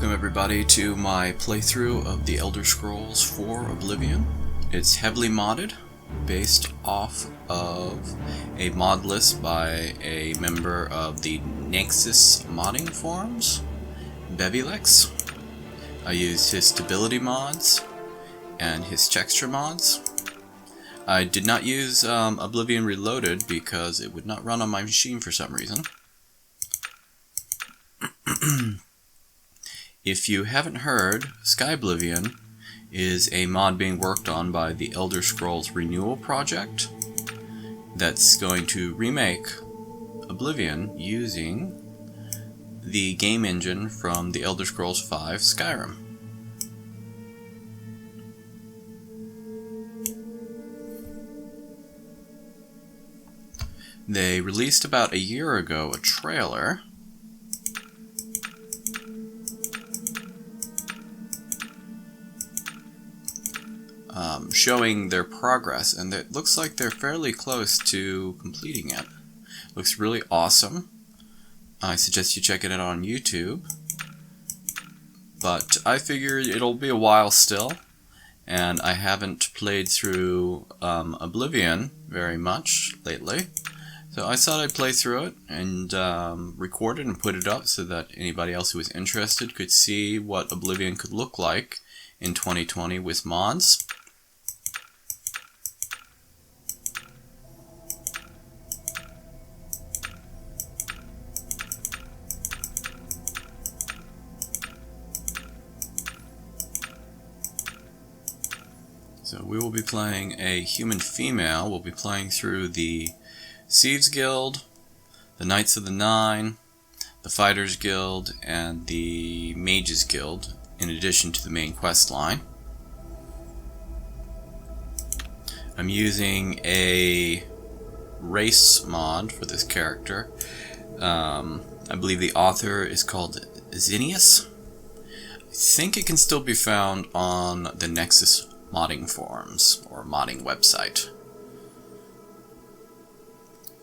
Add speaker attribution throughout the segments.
Speaker 1: Welcome everybody to my playthrough of the Elder Scrolls 4 Oblivion. It's heavily modded, based off of a mod list by a member of the Nexus modding forums, Bevi Lex. I used his stability mods and his texture mods. I did not use Oblivion Reloaded because it would not run on my machine for some reason. If you haven't heard, Skyblivion is a mod being worked on by the Elder Scrolls Renewal Project that's going to remake Oblivion using the game engine from the Elder Scrolls V Skyrim. They released about a year ago a trailer showing their progress, and it looks like they're fairly close to completing it. Looks really awesome. I suggest you check it out on YouTube, but I figure it'll be a while still, and I haven't played through Oblivion very much lately, so I thought I'd play through it and record it and put it up so that anybody else who was interested could see what Oblivion could look like in 2020 with mods. So we will be playing a human female. We'll be playing through the Thieves Guild, the Knights of the Nine, the Fighters Guild, and the Mages Guild, in addition to the main quest line. I'm using a race mod for this character. I believe the author is called Ezios. I think it can still be found on the Nexus modding forums or modding website.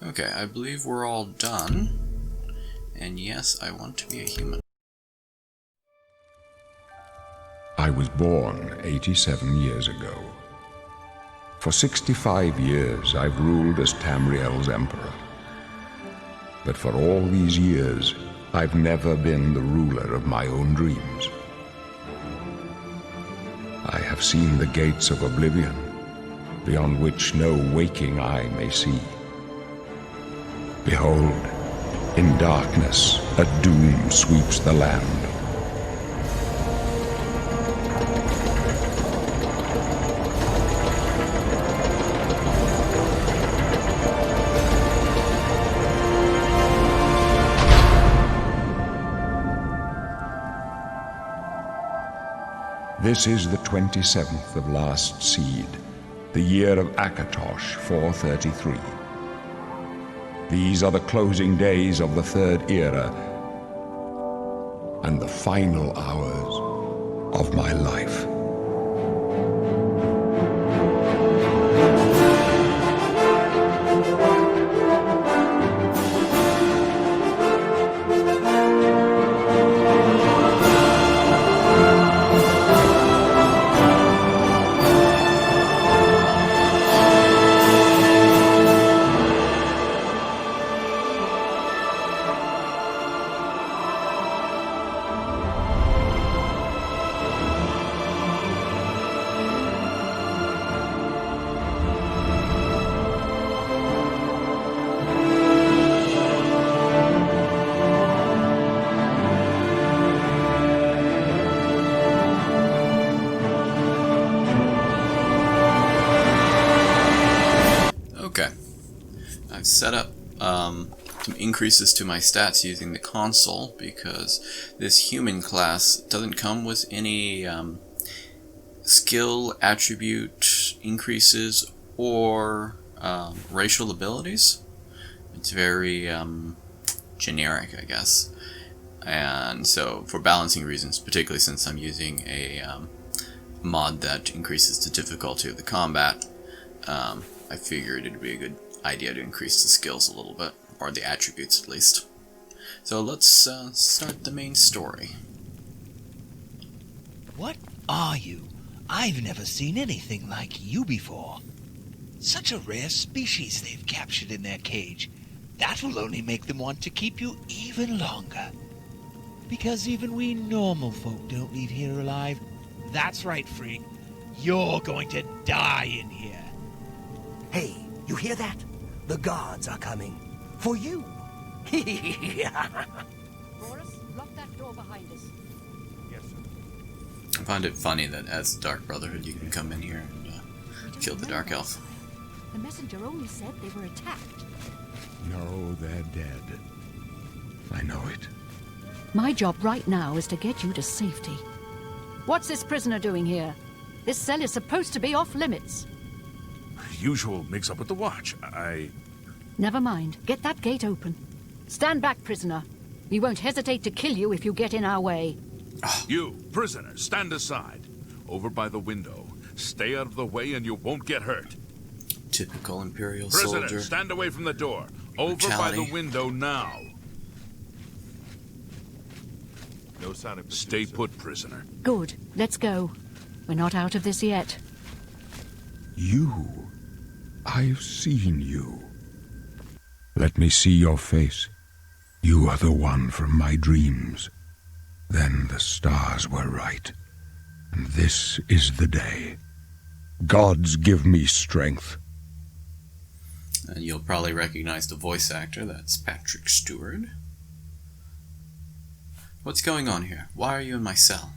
Speaker 1: Okay, I believe we're all done. And yes, I want to be a human.
Speaker 2: I was born 87 years ago. For 65 years I've ruled as Tamriel's emperor. But for all these years, I've never been the ruler of my own dreams. I have seen the gates of Oblivion, beyond which no waking eye may see. Behold, in darkness, a doom sweeps the land. This is the 27th of last seed, the year of Akatosh 433. These are the closing days of the Third Era and the final hours of my life.
Speaker 1: I've set up some increases to my stats using the console because this human class doesn't come with any skill attribute increases or racial abilities. It's very generic, I guess. And so for balancing reasons, particularly since I'm using a mod that increases the difficulty of the combat, I figured it'd be a good idea to increase the skills a little bit, or the attributes at least. So let's start the main story.
Speaker 3: What are you? I've never seen anything like you before. Such a rare species they've captured in their cage. That will only make them want to keep you even longer. Because even we normal folk don't leave here alive. That's right, freak. You're going to die in here.
Speaker 4: Hey, you hear that? The guards are coming. For you.
Speaker 5: Boris, lock that door behind us.
Speaker 4: Yes, sir.
Speaker 1: I find it funny that as the Dark Brotherhood you can come in here and kill the Dark Elf.
Speaker 5: The messenger only said they were attacked.
Speaker 2: No, they're dead. I know it.
Speaker 5: My job right now is to get you to safety. What's this prisoner doing here? This cell is supposed to be off limits.
Speaker 6: Usual mix-up with the watch.
Speaker 5: Never mind. Get that gate open. Stand back, prisoner. We won't hesitate to kill you if you get in our way.
Speaker 6: You, prisoner, stand aside. Over by the window. Stay out of the way and you won't get hurt.
Speaker 1: Typical Imperial
Speaker 6: Prisoner,
Speaker 1: soldier.
Speaker 6: stand away from the door. Over by
Speaker 1: Brutality.
Speaker 6: the window now.
Speaker 7: No sign of
Speaker 6: Stay put, prisoner.
Speaker 5: Good. Let's go. We're not out of this yet.
Speaker 2: You. I've seen you. Let me see your face. You are the one from my dreams. Then the stars were right. And this is the day. Gods give me strength.
Speaker 1: And you'll probably recognize the voice actor. That's Patrick Stewart. What's going on here? Why are you in my cell?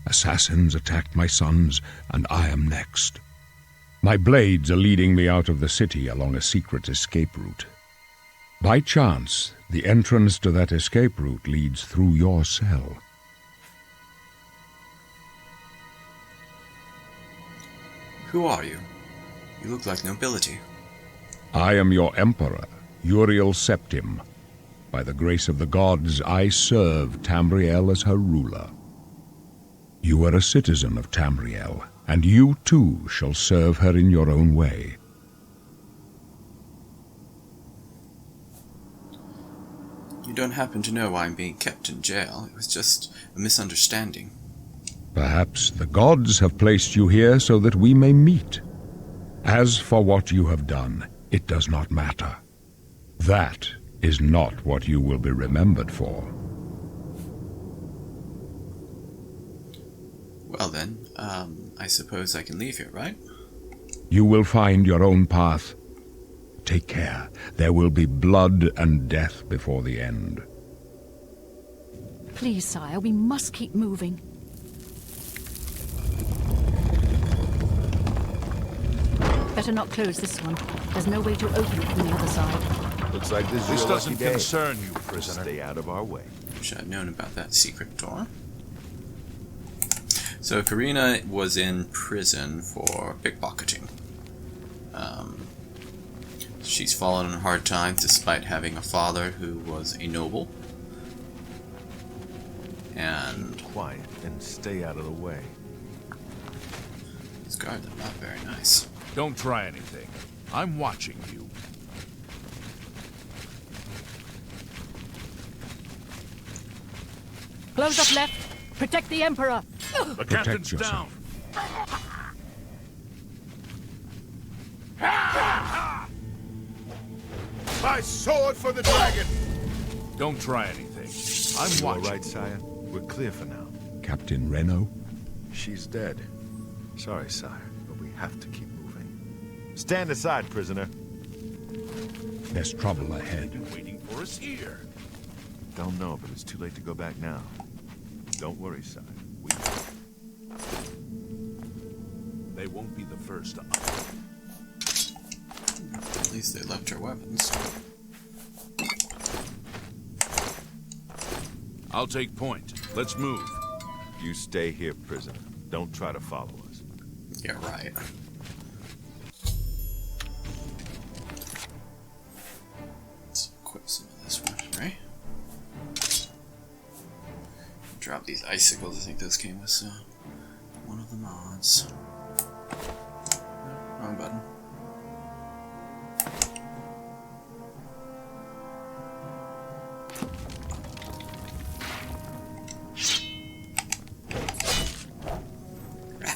Speaker 2: Assassins attacked my sons, and I am next. My blades are leading me out of the city along a secret escape route. By chance, the entrance to that escape route leads through your cell.
Speaker 1: Who are you? You look like nobility.
Speaker 2: I am your emperor, Uriel Septim. By the grace of the gods, I serve Tamriel as her ruler. You are a citizen of Tamriel, and you too shall serve her in your own way.
Speaker 1: You don't happen to know why I'm being kept in jail. It was just a misunderstanding.
Speaker 2: Perhaps the gods have placed you here so that we may meet. As for what you have done, it does not matter. That is not what you will be remembered for.
Speaker 1: Well then, I suppose I can leave here, right?
Speaker 2: You will find your own path. Take care. There will be blood and death before the end.
Speaker 5: Please, sire, we must keep moving. Better not close this one. There's no way to open it from the other side.
Speaker 7: Looks like this is
Speaker 6: This
Speaker 7: your
Speaker 6: doesn't
Speaker 7: lucky day.
Speaker 6: concern you, prisoner.
Speaker 7: Stay out of our way.
Speaker 1: Wish I'd known about that secret door. So Karina was in prison for pickpocketing. She's fallen on hard times despite having a father who was a noble. And
Speaker 7: Quiet and stay out of the way.
Speaker 1: these guards are not very nice.
Speaker 6: Don't try anything. I'm watching you.
Speaker 5: Close up left. Protect the Emperor.
Speaker 6: The captain's
Speaker 2: yourself.
Speaker 6: down.
Speaker 7: My sword for the dragon!
Speaker 6: Don't try anything. I'm
Speaker 7: You all
Speaker 6: watching.
Speaker 7: right, sire? We're clear for now.
Speaker 2: Captain Reno?
Speaker 7: She's dead. Sorry, sire, but we have to keep moving. Stand aside, prisoner.
Speaker 2: There's trouble ahead.
Speaker 6: Waiting for us here.
Speaker 7: Don't know, but it's too late to go back now. Don't worry, sire.
Speaker 6: They won't be the first to
Speaker 1: At least they left her weapons.
Speaker 6: I'll take point. Let's move.
Speaker 7: You stay here, prisoner. Don't try to follow us.
Speaker 1: Yeah, right. Let's equip some of this one, right? Drop these icicles. I think those came with one of the mods. No, wrong button.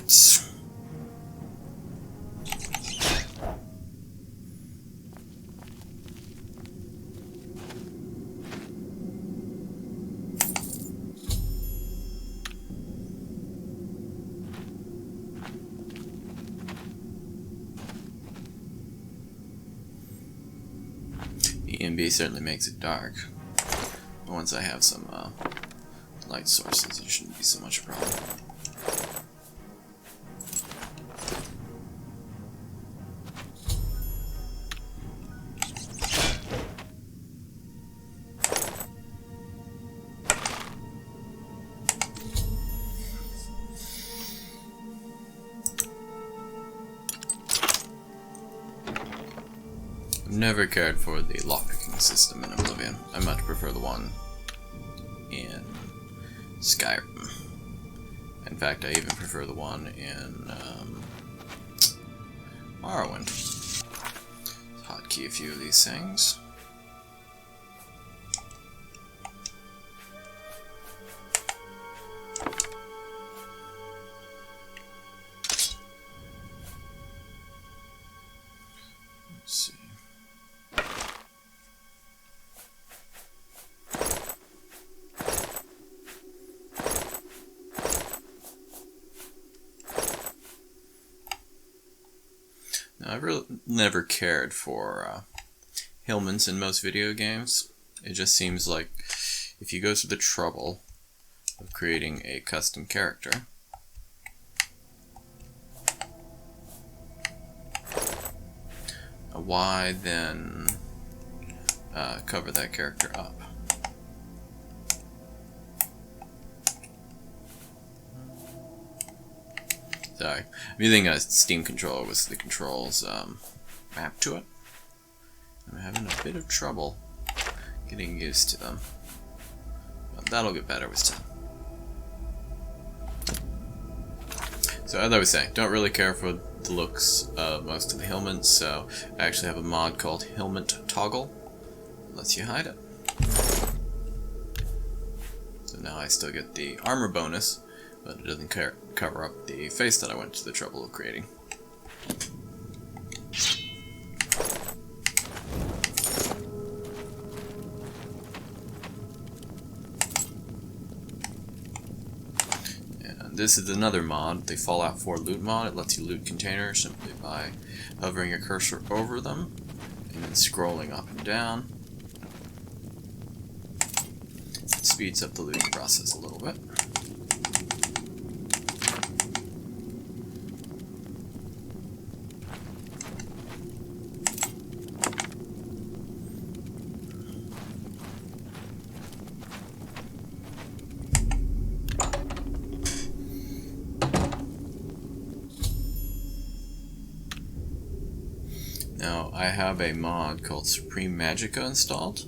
Speaker 1: rats. E&B certainly makes it dark. But once I have some light sources, it shouldn't be so much of a problem. Never cared for the lockpicking system in Oblivion. I much prefer the one in Skyrim. In fact, I even prefer the one in Morrowind. Hotkey a few of these things. Let's see. I've really never cared for Hillmans in most video games. It just seems like if you go through the trouble of creating a custom character, why then cover that character up? Sorry, I'm using a Steam controller with the controls mapped to it. I'm having a bit of trouble getting used to them. But that'll get better with time. So as I was saying, don't really care for the looks of most of the Hillments, so I actually have a mod called Hillment Toggle. It lets you hide it. So now I still get the armor bonus, but it doesn't cover up the face that I went to the trouble of creating. And this is another mod, the Fallout 4 loot mod. It lets you loot containers simply by hovering your cursor over them and then scrolling up and down. It speeds up the looting process a little bit. Now, I have a mod called Supreme Magicka installed.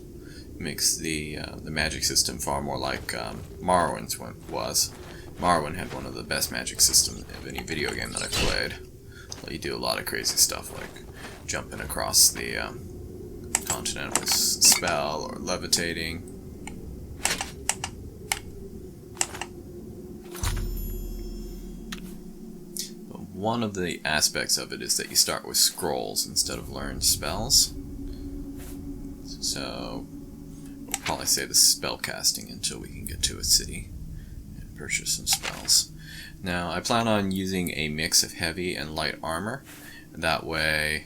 Speaker 1: It makes the magic system far more like Morrowind's was. Morrowind had one of the best magic systems of any video game that I played. Let you do a lot of crazy stuff like jumping across the continent with a spell or levitating. One of the aspects of it is that you start with scrolls instead of learned spells. So we'll probably save the spell casting until we can get to a city and purchase some spells. Now I plan on using a mix of heavy and light armor. That way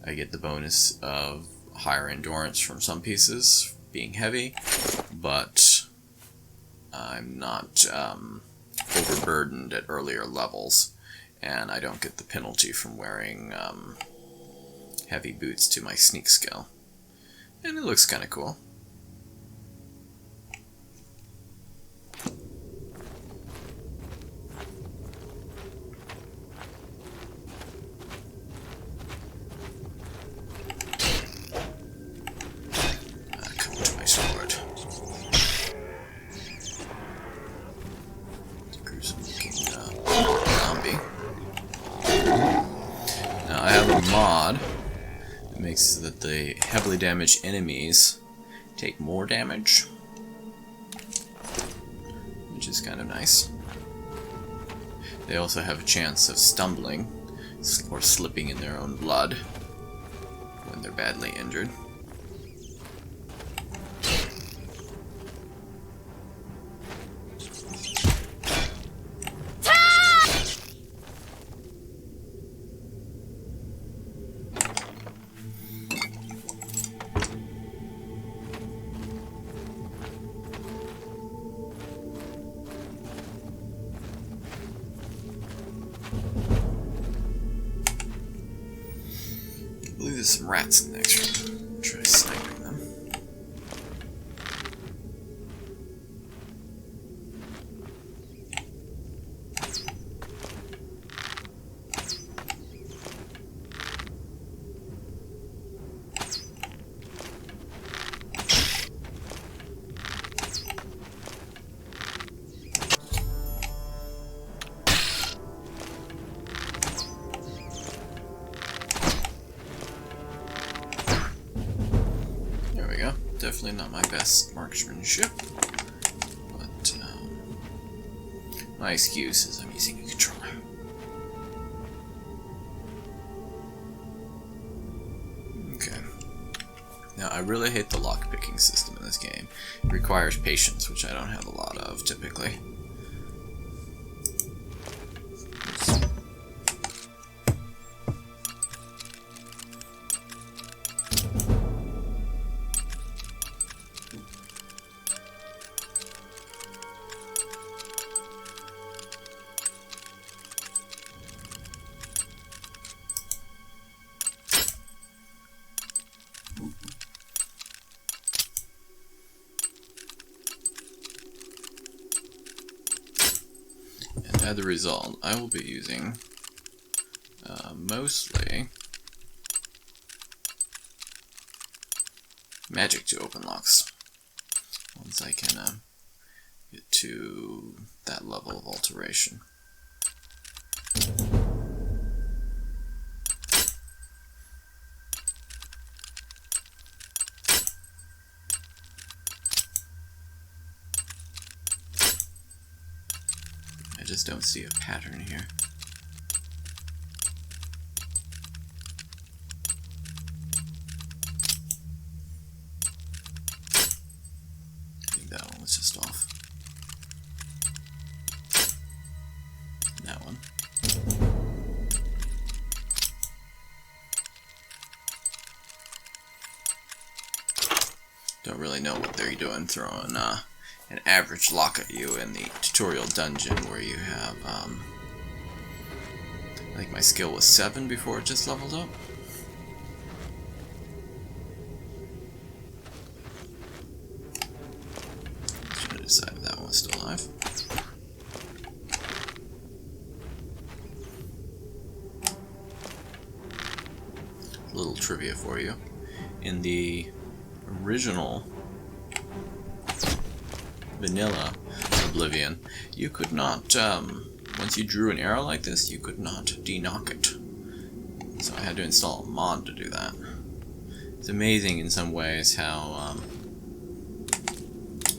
Speaker 1: I get the bonus of higher endurance from some pieces being heavy, but I'm not overburdened at earlier levels. And I don't get the penalty from wearing heavy boots to my sneak skill. And it looks kind of cool. Come to my sword. Gruesome looking zombie. Now I have a mod that makes so that the heavily damaged enemies take more damage, which is kind of nice. They also have a chance of stumbling or slipping in their own blood when they're badly injured. I believe there's some rats in the next room. Try sniping them. Definitely not my best marksmanship, but my excuse is I'm using a controller. Okay. Now, I really hate the lockpicking system in this game. It requires patience, which I don't have a lot of, typically. As a result, I will be using mostly magic to open locks once I can get to that level of alteration. I just don't see a pattern here. I think that one was just off. That one. Don't really know what they're doing throwing an average lock at you in the tutorial dungeon where you have, I think my skill was 7 before it just leveled up. Should have decided that one was still alive. A little trivia for you. In the original Vanilla Oblivion, you could not, once you drew an arrow like this, you could not de-knock it. So I had to install a mod to do that. It's amazing in some ways how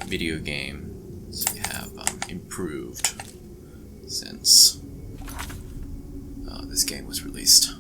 Speaker 1: video games have improved since this game was released.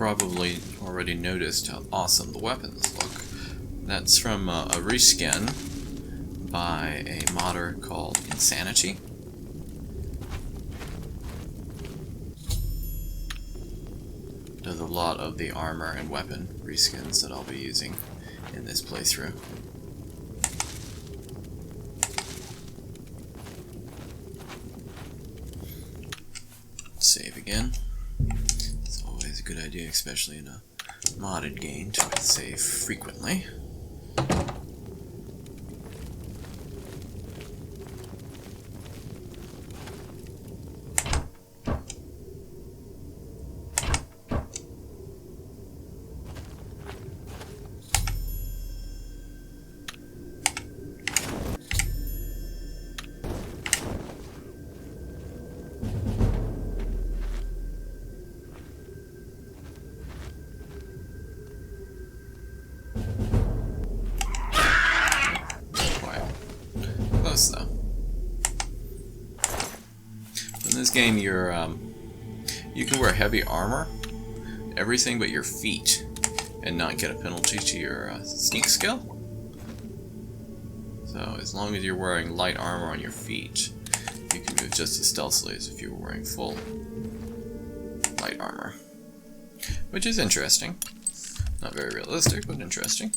Speaker 1: probably already noticed how awesome the weapons look. That's from a reskin by a modder called Insanity. Does a lot of the armor and weapon reskins that I'll be using in this playthrough. Save again. It's always a good idea, especially in a modded game, to save frequently. Though. In this game, you can wear heavy armor, everything but your feet, and not get a penalty to your sneak skill. So as long as you're wearing light armor on your feet, you can move just as stealthily as if you were wearing full light armor, which is interesting. Not very realistic, but interesting.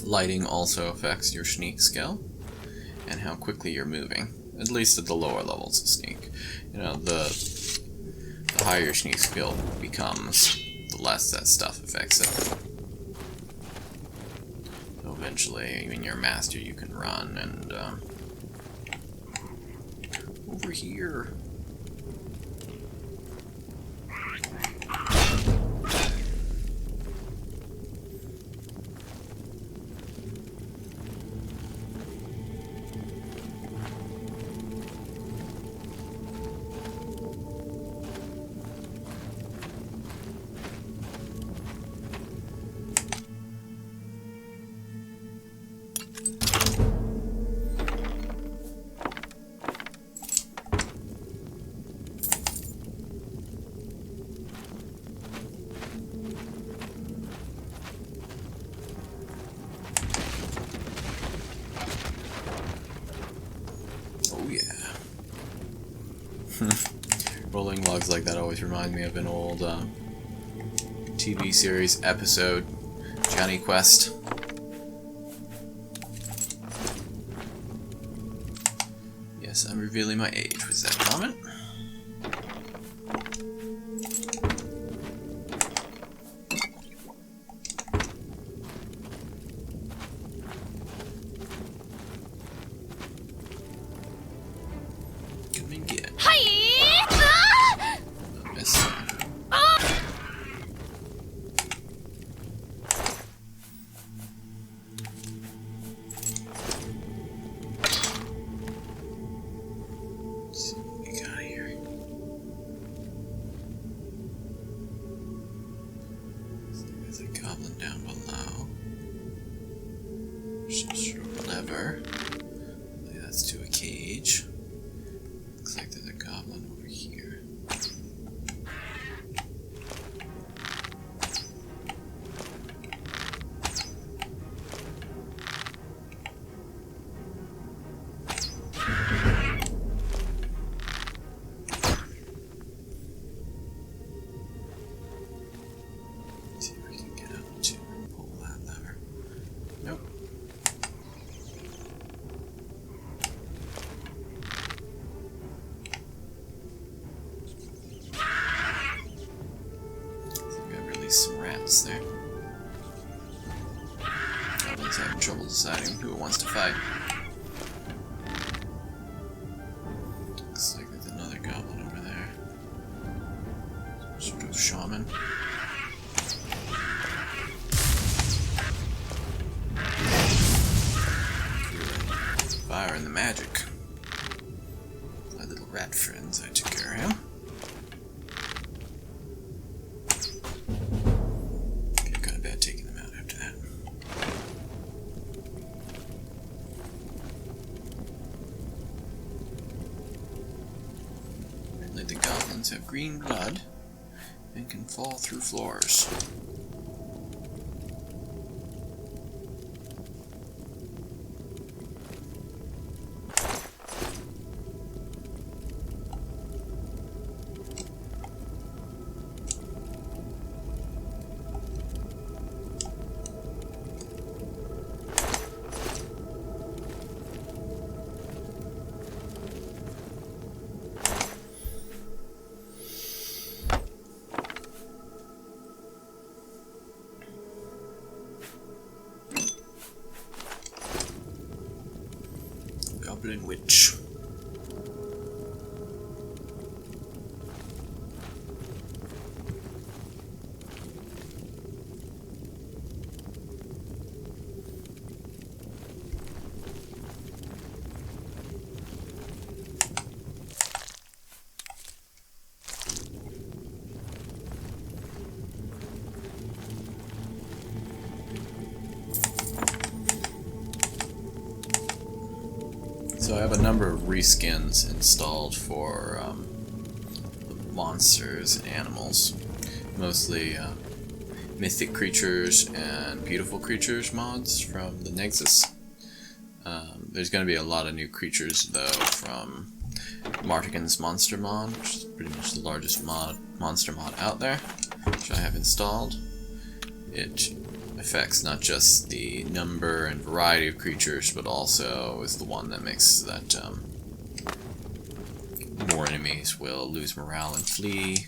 Speaker 1: Lighting also affects your sneak skill and how quickly you're moving, at least at the lower levels of sneak. You know, the higher your sneak skill becomes, the less that stuff affects it. So eventually, when you're a master, you can run and over here. Rolling logs like that always remind me of an old TV series episode, Johnny Quest. Yes, I'm revealing my age. Was that comment? That's to a cage. Looks like there's a goblin over here. Let's see if we can get up to pull that lever. Nope. Some rats there. Goblin's having trouble deciding who it wants to fight. Looks like there's another goblin over there. Some sort of shaman. Fire and the magic. My little rat friends, I took care of him. Apparently the goblins have green blood and can fall through floors. Goblin Witch. So I have a number of reskins installed for monsters and animals, mostly mythic creatures and beautiful creatures mods from the Nexus. There's going to be a lot of new creatures though from Martigan's monster mod, which is pretty much the largest monster mod out there, which I have installed. It affects not just the number and variety of creatures, but also is the one that makes that more enemies will lose morale and flee.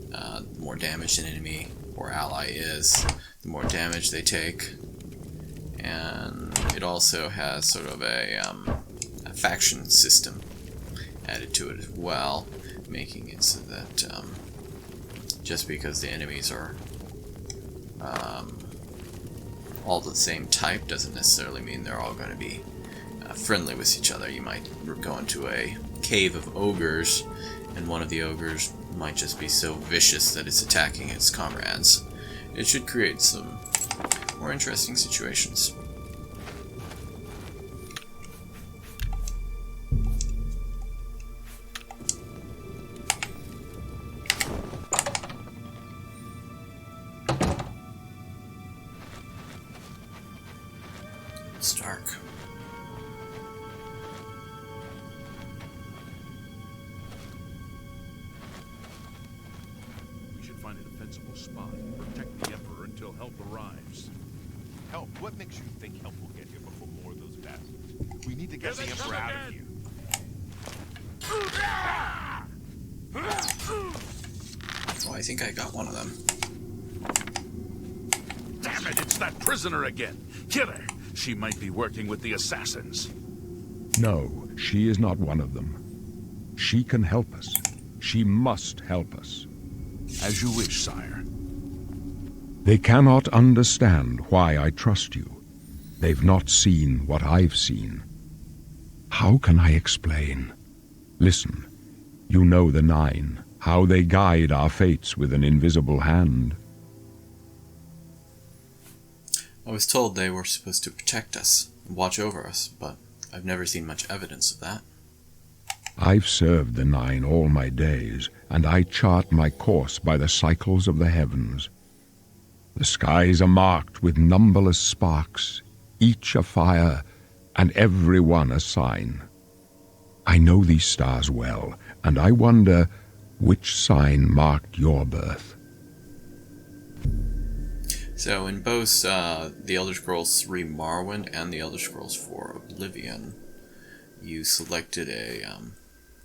Speaker 1: The more damaged an enemy or ally is, the more damage they take. And it also has sort of a faction system added to it as well, making it so that just because the enemies are all the same type doesn't necessarily mean they're all going to be friendly with each other. You might go into a cave of ogres, and one of the ogres might just be so vicious that it's attacking its comrades. It should create some more interesting situations. It's dark.
Speaker 6: We should find a defensible spot and protect the Emperor until help arrives.
Speaker 7: Help? What makes you think help will get here before more of those bastards? We need to get the Emperor out of here.
Speaker 1: Oh, I think I got one of them.
Speaker 6: Damn it, it's that prisoner again. Kill her. She might be working with the assassins.
Speaker 2: No, she is not one of them. She can help us. She must help us.
Speaker 6: As you wish, sire.
Speaker 2: They cannot understand why I trust you. They've not seen what I've seen. How can I explain? Listen, you know the Nine, how they guide our fates with an invisible hand.
Speaker 1: I was told they were supposed to protect us and watch over us, but I've never seen much evidence of that.
Speaker 2: I've served the Nine all my days, and I chart my course by the cycles of the heavens. The skies are marked with numberless sparks, each a fire, and every one a sign. I know these stars well, and I wonder which sign marked your birth.
Speaker 1: So in both the Elder Scrolls 3 Morrowind and the Elder Scrolls 4 Oblivion, you selected a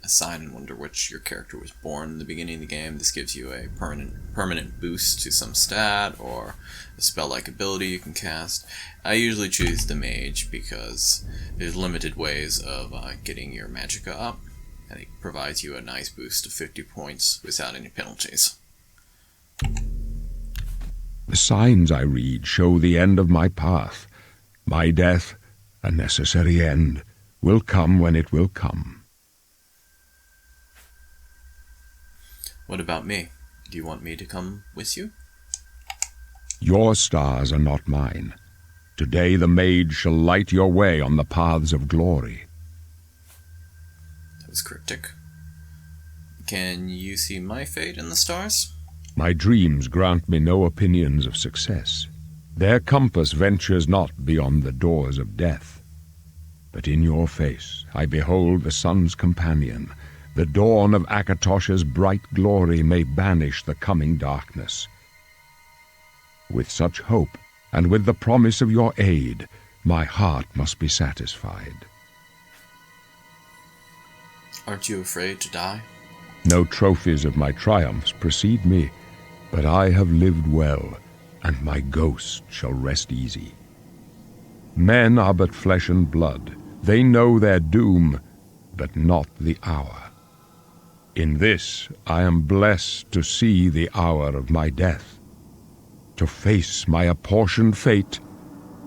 Speaker 1: sign and wonder which your character was born in the beginning of the game. This gives you a permanent boost to some stat or a spell-like ability you can cast. I usually choose the mage because there's limited ways of getting your magicka up, and it provides you a nice boost of 50 points without any penalties.
Speaker 2: The signs I read show the end of my path. My death, a necessary end, will come when it will come.
Speaker 1: What about me? Do you want me to come with you?
Speaker 2: Your stars are not mine. Today the mage shall light your way on the paths of glory.
Speaker 1: That was cryptic. Can you see my fate in the stars?
Speaker 2: My dreams grant me no opinions of success. Their compass ventures not beyond the doors of death. But in your face I behold the sun's companion. The dawn of Akatosh's bright glory may banish the coming darkness. With such hope, and with the promise of your aid, my heart must be satisfied.
Speaker 1: Aren't you afraid to die?
Speaker 2: No trophies of my triumphs precede me, but I have lived well, and my ghost shall rest easy. Men are but flesh and blood. They know their doom, but not the hour. In this I am blessed to see the hour of my death, to face my apportioned fate,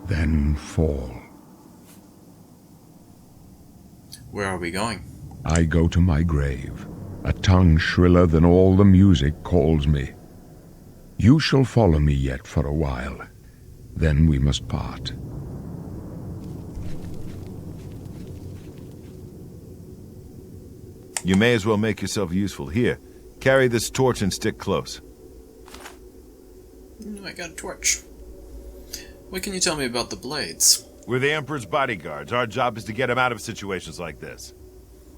Speaker 2: then fall.
Speaker 1: Where are we going?
Speaker 2: I go to my grave. A tongue shriller than all the music calls me. You shall follow me yet for a while. Then we must part.
Speaker 7: You may as well make yourself useful. Here, carry this torch and stick close.
Speaker 1: I got a torch. What can you tell me about the blades?
Speaker 7: We're the Emperor's bodyguards. Our job is to get him out of situations like this.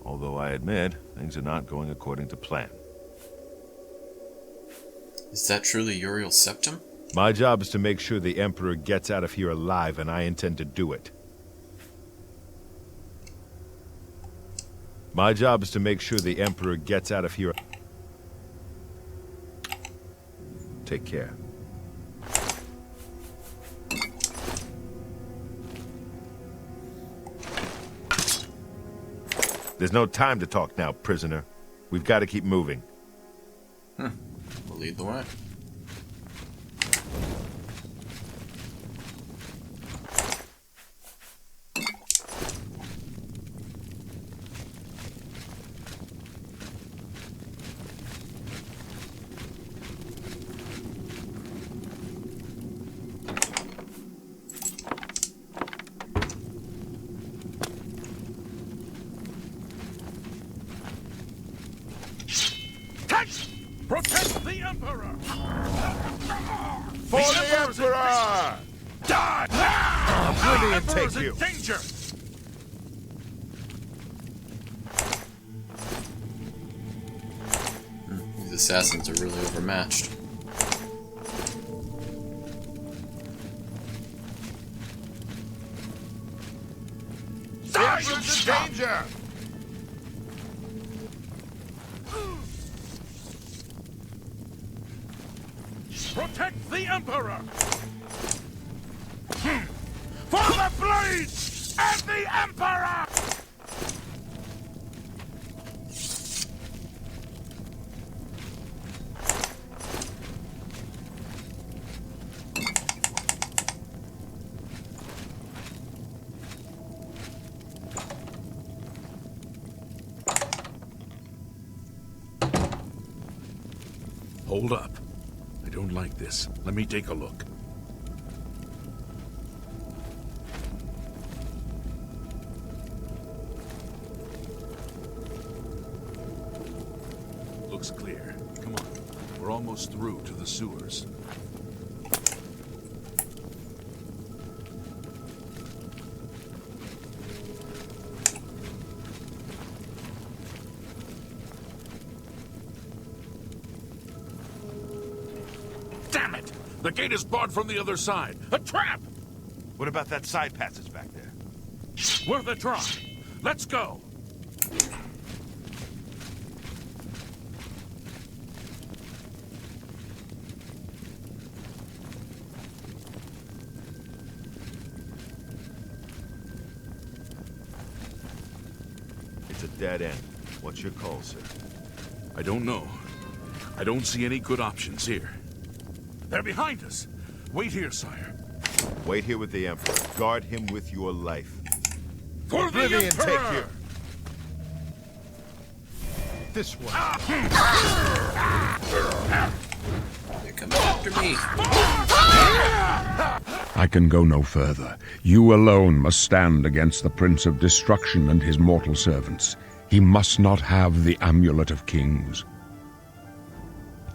Speaker 7: Although I admit, things are not going according to plan.
Speaker 1: Is that truly Uriel's septum?
Speaker 7: My job is to make sure the Emperor gets out of here alive, and I intend to do it. My job is to make sure the Emperor gets out of here. Take care. There's no time to talk now, prisoner. We've got to keep moving.
Speaker 1: We'll lead the way.
Speaker 6: Protect the Emperor!
Speaker 7: For the Emperor!
Speaker 6: Die!
Speaker 7: Oblivion
Speaker 6: Emperor's
Speaker 7: take you!
Speaker 6: in danger!
Speaker 1: These assassins are really overmatched.
Speaker 7: The Emperor's in danger!
Speaker 6: Protect the Emperor! For the blades and the Emperor! Hold up. I don't like this. Let me take a look. Looks clear. Come on. We're almost through to the sewers. Damn it! The gate is barred from the other side. A trap!
Speaker 7: What about that side passage back there?
Speaker 6: Worth a try. Let's go.
Speaker 7: It's a dead end. What's your call, sir?
Speaker 6: I don't know. I don't see any good options here. They're behind us. Wait here, sire.
Speaker 7: Wait here with the Emperor. Guard him with your life.
Speaker 6: For
Speaker 7: Oblivion,
Speaker 6: the Emperor!
Speaker 7: take you! This way.
Speaker 1: They're coming after me.
Speaker 2: I can go no further. You alone must stand against the Prince of Destruction and his mortal servants. He must not have the Amulet of Kings.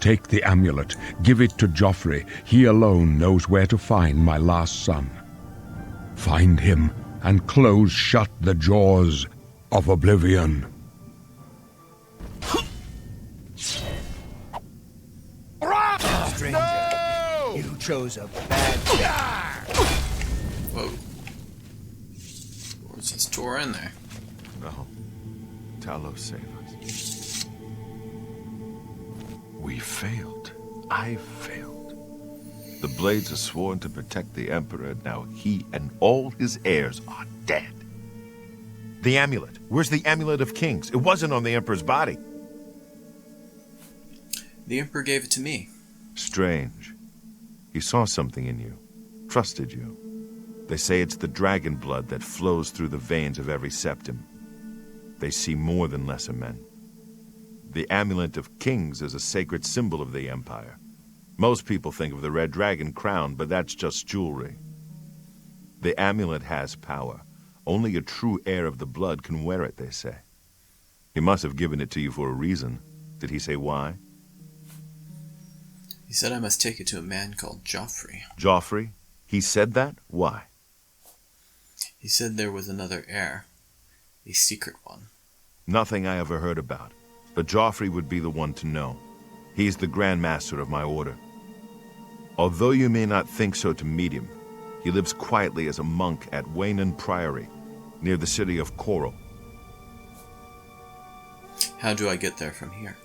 Speaker 2: Take the amulet, give it to Joffrey. He alone knows where to find my last son. Find him and close shut the jaws of Oblivion.
Speaker 4: Stranger, you chose a bad...
Speaker 1: Whoa. What's this door in there?
Speaker 7: No. Talos, save us. We failed. I failed. The Blades are sworn to protect the Emperor. Now he and all his heirs are dead. The amulet. Where's the Amulet of Kings? It wasn't on the Emperor's body.
Speaker 1: The Emperor gave it to me.
Speaker 7: Strange. He saw something in you. Trusted you. They say it's the dragon blood that flows through the veins of every septim. They see more than lesser men. The Amulet of Kings is a sacred symbol of the Empire. Most people think of the red dragon crown, but that's just jewelry. The amulet has power. Only a true heir of the blood can wear it, they say. He must have given it to you for a reason. Did he say why?
Speaker 1: He said I must take it to a man called Joffrey.
Speaker 7: Joffrey? He said that? Why?
Speaker 1: He said there was another heir. A secret one.
Speaker 7: Nothing I ever heard about. But Joffrey would be the one to know. He's the Grand Master of my order. Although you may not think so to meet him, he lives quietly as a monk at Waynon Priory, near the city of Coral.
Speaker 1: How do I get there from here?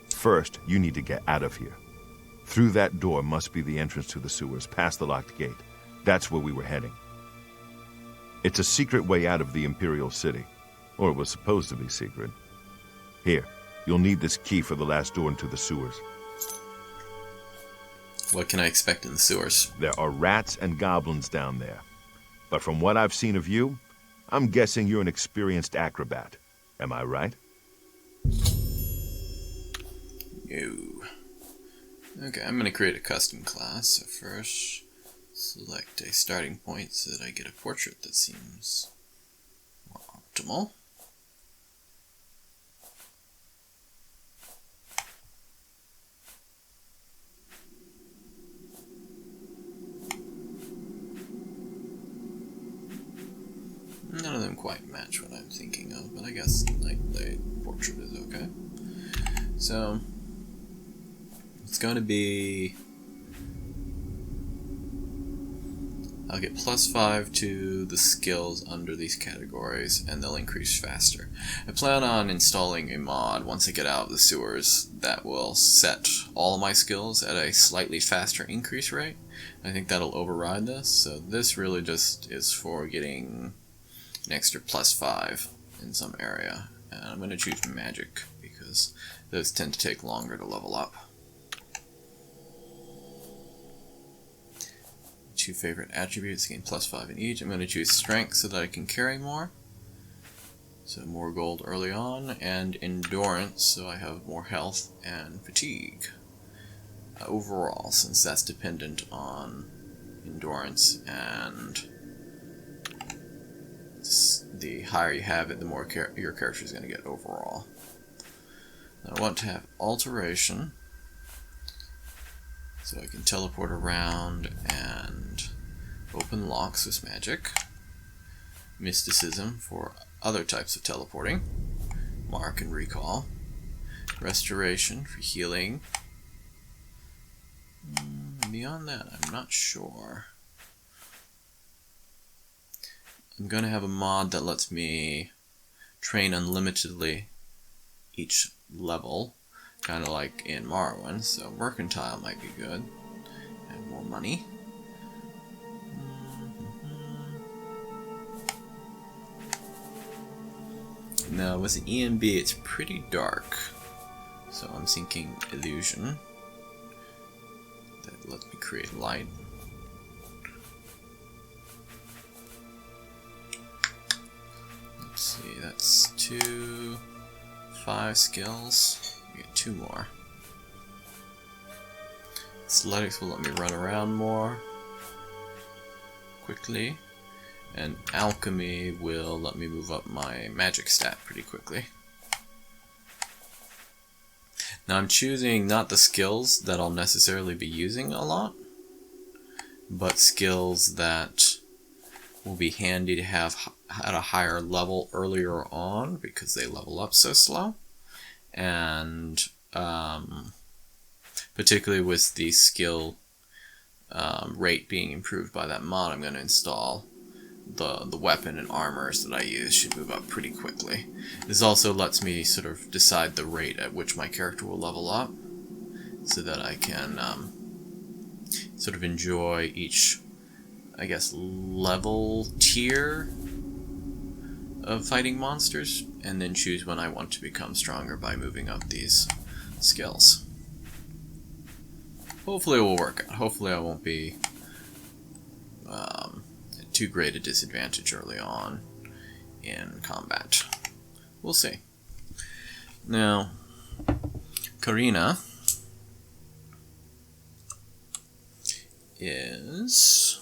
Speaker 7: First, you need to get out of here. Through that door must be the entrance to the sewers, past the locked gate. That's where we were heading. It's a secret way out of the Imperial City. Or it was supposed to be secret. Here, you'll need this key for the last door into the sewers.
Speaker 1: What can I expect in the sewers?
Speaker 7: There are rats and goblins down there. But from what I've seen of you, I'm guessing you're an experienced acrobat. Am I right?
Speaker 1: No. Okay, I'm going to create a custom class. So first, select a starting point so that I get a portrait that seems more optimal. None of them quite match what I'm thinking of, but I guess the portrait is okay. So it's going to be, I'll get +5 to the skills under these categories, and they'll increase faster. I plan on installing a mod once I get out of the sewers that will set all of my skills at a slightly faster increase rate. I think that'll override this, so this really just is for getting an extra +5 in some area. And I'm going to choose magic because those tend to take longer to level up. Two favorite attributes, gain +5 in each. I'm going to choose strength so that I can carry more. So more gold early on, and endurance so I have more health and fatigue. Overall, since that's dependent on endurance, and the higher you have it, the more your character is going to get overall. Now I want to have alteration, so I can teleport around and open locks with magic. Mysticism for other types of teleporting. Mark and recall. Restoration for healing. Beyond that, I'm not sure. I'm going to have a mod that lets me train unlimitedly each level, kind of like in Morrowind, so Mercantile might be good. Have more money. Now with an EMB it's pretty dark, so I'm thinking Illusion. That lets me create light. Let's see, that's 5 skills. We get 2 more. Athletics will let me run around more quickly. And alchemy will let me move up my magic stat pretty quickly. Now I'm choosing not the skills that I'll necessarily be using a lot, but skills that will be handy to have at a higher level earlier on because they level up so slow. And particularly with the skill rate being improved by that mod, I'm going to install the weapon and armors that I use should move up pretty quickly. This also lets me sort of decide the rate at which my character will level up, so that I can sort of enjoy each, I guess, level tier of fighting monsters, and then choose when I want to become stronger by moving up these skills. Hopefully it will work out. Hopefully I won't be at too great a disadvantage early on in combat. We'll see. Now, Karina is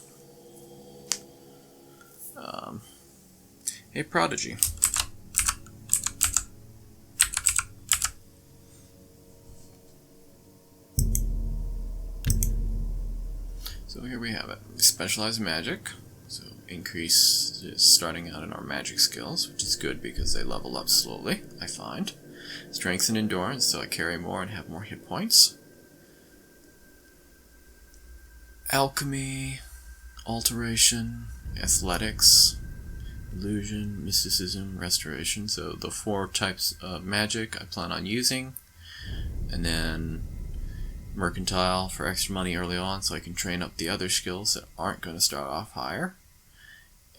Speaker 1: a prodigy. So here we have it. Specialized magic, so increase starting out in our magic skills, which is good because they level up slowly, I find. Strength and endurance, so I carry more and have more hit points. Alchemy, alteration, athletics, illusion, mysticism, restoration. So the 4 types of magic I plan on using. And then mercantile for extra money early on so I can train up the other skills that aren't going to start off higher.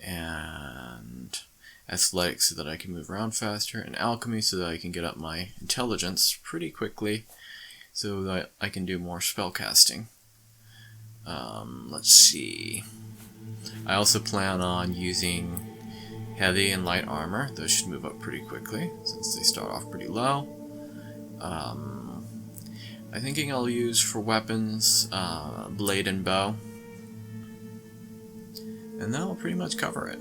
Speaker 1: And athletics so that I can move around faster. And alchemy so that I can get up my intelligence pretty quickly so that I can do more spell casting. Let's see. I also plan on using heavy and light armor. Those should move up pretty quickly since they start off pretty low. I'm thinking I'll use for weapons blade and bow. And that will pretty much cover it.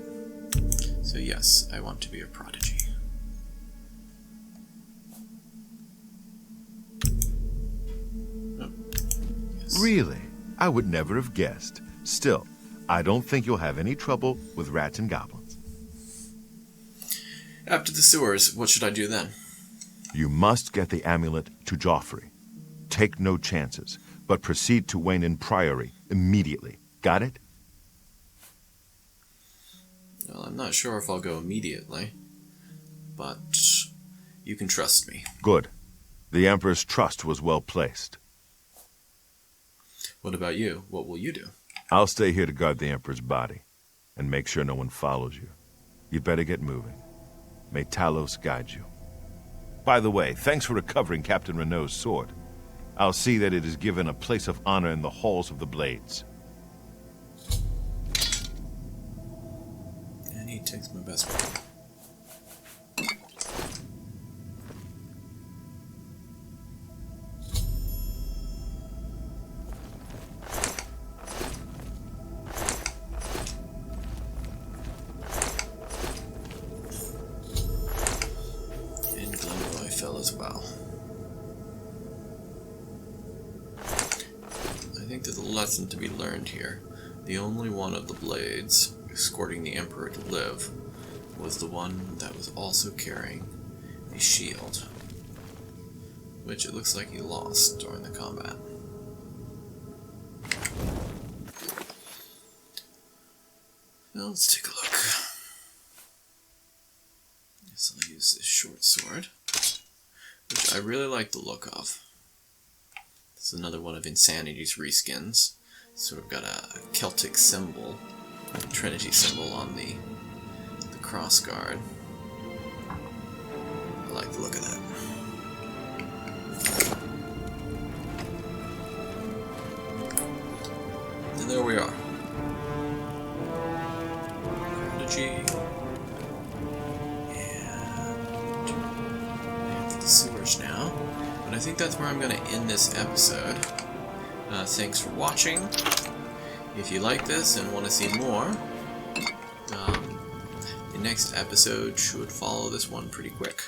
Speaker 1: So yes, I want to be a prodigy. Oh, yes.
Speaker 7: Really? I would never have guessed. Still, I don't think you'll have any trouble with rats and goblins.
Speaker 1: After the sewers, what should I do then?
Speaker 7: You must get the amulet to Joffrey. Take no chances, but proceed to Wayne Priory immediately. Got it?
Speaker 1: Well, I'm not sure if I'll go immediately, but you can trust me.
Speaker 7: Good. The Emperor's trust was well placed.
Speaker 1: What about you? What will you do?
Speaker 7: I'll stay here to guard the Emperor's body, and make sure no one follows you. You'd better get moving. May Talos guide you. By the way, thanks for recovering Captain Renault's sword. I'll see that it is given a place of honor in the halls of the Blades.
Speaker 1: And he takes my best one. As well. I think there's a lesson to be learned here. The only one of the Blades escorting the Emperor to live was the one that was also carrying a shield, which it looks like he lost during the combat. Now let's take a look. Guess I'll use this short sword, which I really like the look of. This is another one of Insanity's reskins. Sort of got a Celtic symbol, a Trinity symbol on the crossguard. I like the look of that. And there we are. Prodigy. Sewers now, but I think that's where I'm going to end this episode. Thanks for watching. If you like this and want to see more, The next episode should follow this one pretty quick.